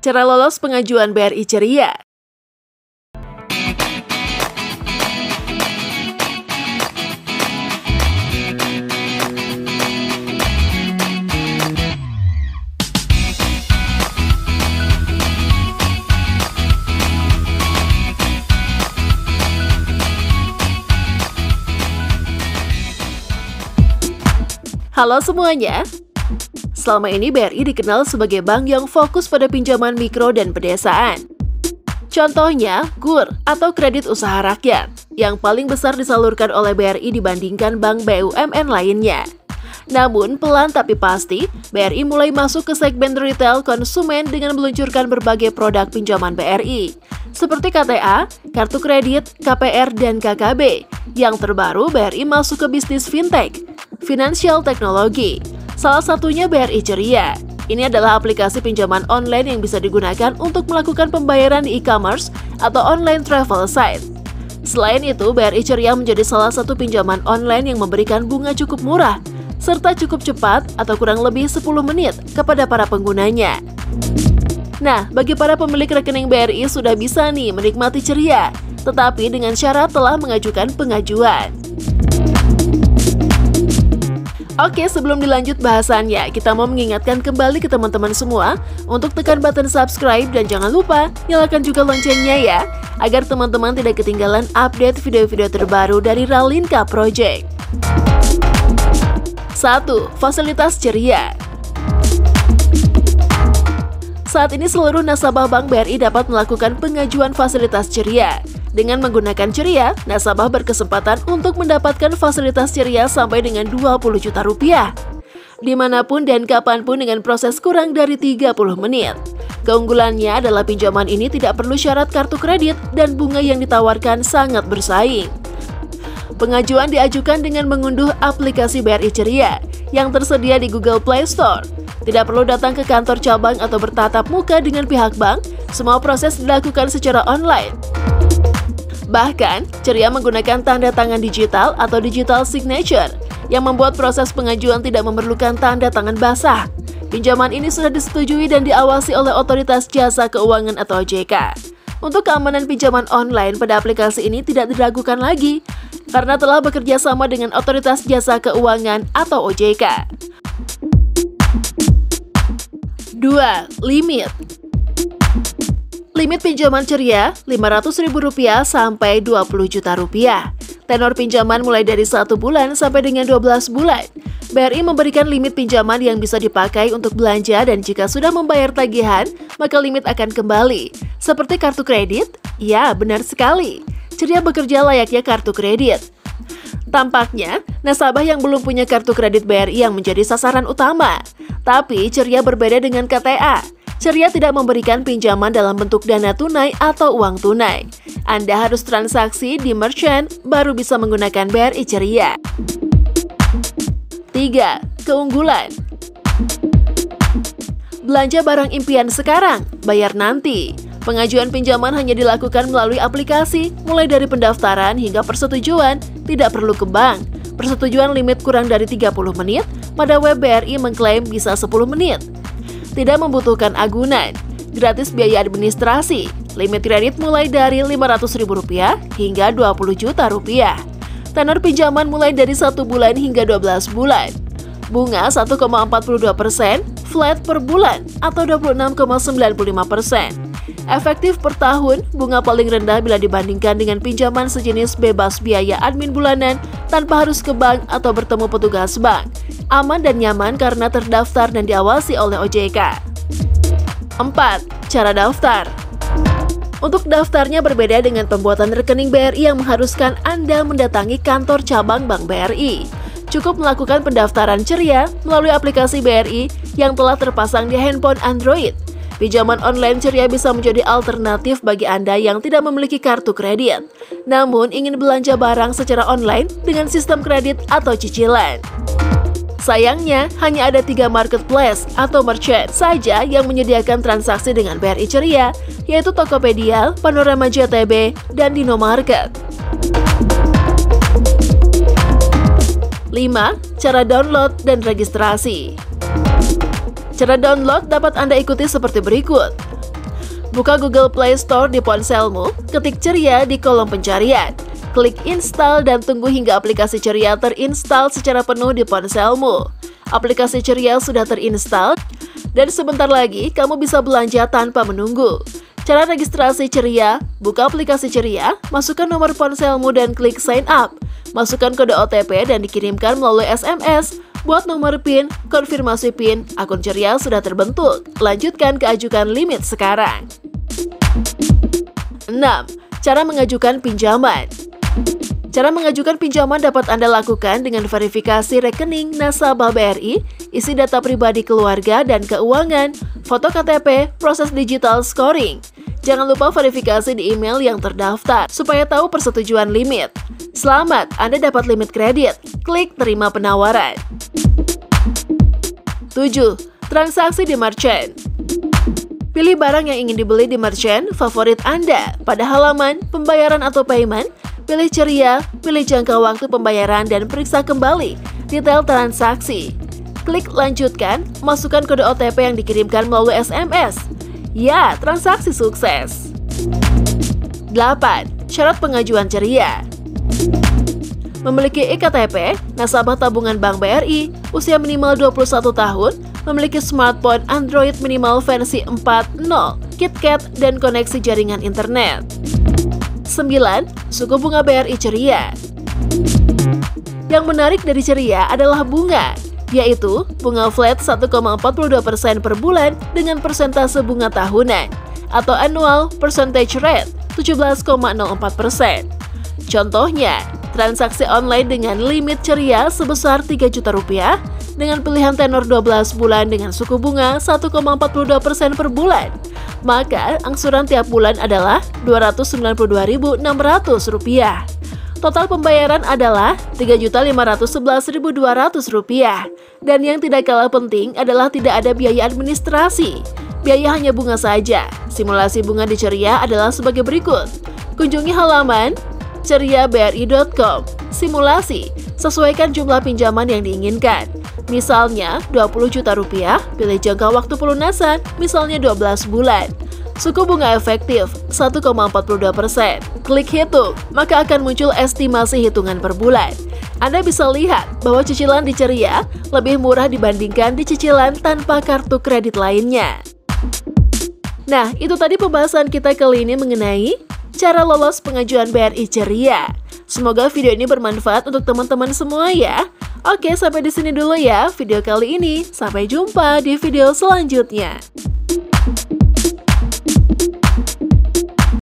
Cara lolos pengajuan BRI Ceria. Halo semuanya. Selama ini BRI dikenal sebagai bank yang fokus pada pinjaman mikro dan pedesaan. Contohnya, KUR atau kredit usaha rakyat, yang paling besar disalurkan oleh BRI dibandingkan bank BUMN lainnya. Namun, pelan tapi pasti, BRI mulai masuk ke segmen retail konsumen dengan meluncurkan berbagai produk pinjaman BRI, seperti KTA, kartu kredit, KPR, dan KKB. Yang terbaru, BRI masuk ke bisnis fintech, financial technology. Salah satunya BRI Ceria. Ini adalah aplikasi pinjaman online yang bisa digunakan untuk melakukan pembayaran di e-commerce atau online travel site. Selain itu, BRI Ceria menjadi salah satu pinjaman online yang memberikan bunga cukup murah, serta cukup cepat atau kurang lebih 10 menit kepada para penggunanya. Nah, bagi para pemilik rekening BRI sudah bisa nih menikmati Ceria, tetapi dengan syarat telah mengajukan pengajuan. Oke, sebelum dilanjut bahasannya, kita mau mengingatkan kembali ke teman-teman semua untuk tekan button subscribe dan jangan lupa nyalakan juga loncengnya ya, agar teman-teman tidak ketinggalan update video-video terbaru dari Ralinka Project. 1. Fasilitas Ceria. Saat ini seluruh nasabah Bank BRI dapat melakukan pengajuan fasilitas Ceria. Dengan menggunakan Ceria, nasabah berkesempatan untuk mendapatkan fasilitas Ceria sampai dengan 20 juta rupiah. Dimanapun dan kapanpun dengan proses kurang dari 30 menit. Keunggulannya adalah pinjaman ini tidak perlu syarat kartu kredit dan bunga yang ditawarkan sangat bersaing. Pengajuan diajukan dengan mengunduh aplikasi BRI Ceria yang tersedia di Google Play Store. Tidak perlu datang ke kantor cabang atau bertatap muka dengan pihak bank, semua proses dilakukan secara online. Bahkan, Ceria menggunakan tanda tangan digital atau digital signature yang membuat proses pengajuan tidak memerlukan tanda tangan basah. Pinjaman ini sudah disetujui dan diawasi oleh Otoritas Jasa Keuangan atau OJK. Untuk keamanan pinjaman online pada aplikasi ini tidak diragukan lagi karena telah bekerja sama dengan Otoritas Jasa Keuangan atau OJK. 2. Limit. Limit pinjaman Ceria Rp500.000 sampai Rp20 juta. Tenor pinjaman mulai dari 1 bulan sampai dengan 12 bulan. BRI memberikan limit pinjaman yang bisa dipakai untuk belanja dan jika sudah membayar tagihan, maka limit akan kembali. Seperti kartu kredit? Ya, benar sekali. Ceria bekerja layaknya kartu kredit. Tampaknya, nasabah yang belum punya kartu kredit BRI yang menjadi sasaran utama. Tapi, Ceria berbeda dengan KTA. Ceria tidak memberikan pinjaman dalam bentuk dana tunai atau uang tunai. Anda harus transaksi di merchant baru bisa menggunakan BRI Ceria. 3. Keunggulan. Belanja barang impian sekarang, bayar nanti. Pengajuan pinjaman hanya dilakukan melalui aplikasi, mulai dari pendaftaran hingga persetujuan, tidak perlu ke bank. Persetujuan limit kurang dari 30 menit, pada web BRI mengklaim bisa 10 menit. Tidak membutuhkan agunan, gratis biaya administrasi, limit kredit mulai dari Rp500.000 hingga Rp20 juta. Tenor pinjaman mulai dari 1 bulan hingga 12 bulan. Bunga 1,42%, flat per bulan atau 26,95%. Efektif per tahun, bunga paling rendah bila dibandingkan dengan pinjaman sejenis bebas biaya admin bulanan tanpa harus ke bank atau bertemu petugas bank. Aman dan nyaman karena terdaftar dan diawasi oleh OJK. 4. Cara daftar. Untuk daftarnya berbeda dengan pembuatan rekening BRI yang mengharuskan Anda mendatangi kantor cabang Bank BRI. Cukup melakukan pendaftaran Ceria melalui aplikasi BRI yang telah terpasang di handphone Android. Pinjaman online Ceria bisa menjadi alternatif bagi Anda yang tidak memiliki kartu kredit, namun ingin belanja barang secara online dengan sistem kredit atau cicilan. Sayangnya, hanya ada 3 marketplace atau merchant saja yang menyediakan transaksi dengan BRI Ceria, yaitu Tokopedia, Panorama JTB, dan Dino Market. 5. Cara download dan registrasi. Cara download dapat Anda ikuti seperti berikut. Buka Google Play Store di ponselmu, ketik Ceria di kolom pencarian. Klik install dan tunggu hingga aplikasi Ceria terinstall secara penuh di ponselmu. Aplikasi Ceria sudah terinstall dan sebentar lagi kamu bisa belanja tanpa menunggu. Cara registrasi Ceria, buka aplikasi Ceria, masukkan nomor ponselmu dan klik sign up. Masukkan kode OTP dan dikirimkan melalui SMS. Buat nomor PIN, konfirmasi PIN, akun Ceria sudah terbentuk. Lanjutkan ke ajukan limit sekarang. 6. Cara mengajukan pinjaman. Cara mengajukan pinjaman dapat Anda lakukan dengan verifikasi rekening nasabah BRI, isi data pribadi keluarga dan keuangan, foto KTP, proses digital scoring. Jangan lupa verifikasi di email yang terdaftar supaya tahu persetujuan limit. Selamat, Anda dapat limit kredit. Klik terima penawaran. 7. Transaksi di merchant. Pilih barang yang ingin dibeli di merchant favorit Anda. Pada halaman, pembayaran atau payment, pilih Ceria, pilih jangka waktu pembayaran dan periksa kembali detail transaksi. Klik lanjutkan, masukkan kode OTP yang dikirimkan melalui SMS. Ya, transaksi sukses. 8. Syarat pengajuan Ceria. Memiliki iktp, nasabah tabungan Bank BRI, usia minimal 21 tahun, memiliki smartphone Android minimal versi 4.0, KitKat, dan koneksi jaringan internet. 9. Suku bunga BRI Ceria. Yang menarik dari Ceria adalah bunga, yaitu bunga flat 1,42% per bulan dengan persentase bunga tahunan, atau annual percentage rate 17,04%. Contohnya, transaksi online dengan limit Ceria sebesar Rp3 juta dengan pilihan tenor 12 bulan dengan suku bunga 1,42% per bulan. Maka angsuran tiap bulan adalah Rp292.600. Total pembayaran adalah Rp3.511.200. Dan yang tidak kalah penting adalah tidak ada biaya administrasi. Biaya hanya bunga saja. Simulasi bunga di Ceria adalah sebagai berikut. Kunjungi halaman ceriabri.com. Simulasi, sesuaikan jumlah pinjaman yang diinginkan. Misalnya Rp20 juta, pilih jangka waktu pelunasan, misalnya 12 bulan. Suku bunga efektif 1,42%. Klik hitung, maka akan muncul estimasi hitungan per bulan. Anda bisa lihat bahwa cicilan di Ceria lebih murah dibandingkan di cicilan tanpa kartu kredit lainnya. Nah, itu tadi pembahasan kita kali ini mengenai cara lolos pengajuan BRI Ceria. Semoga video ini bermanfaat untuk teman-teman semua ya. Oke, sampai di sini dulu ya video kali ini. Sampai jumpa di video selanjutnya.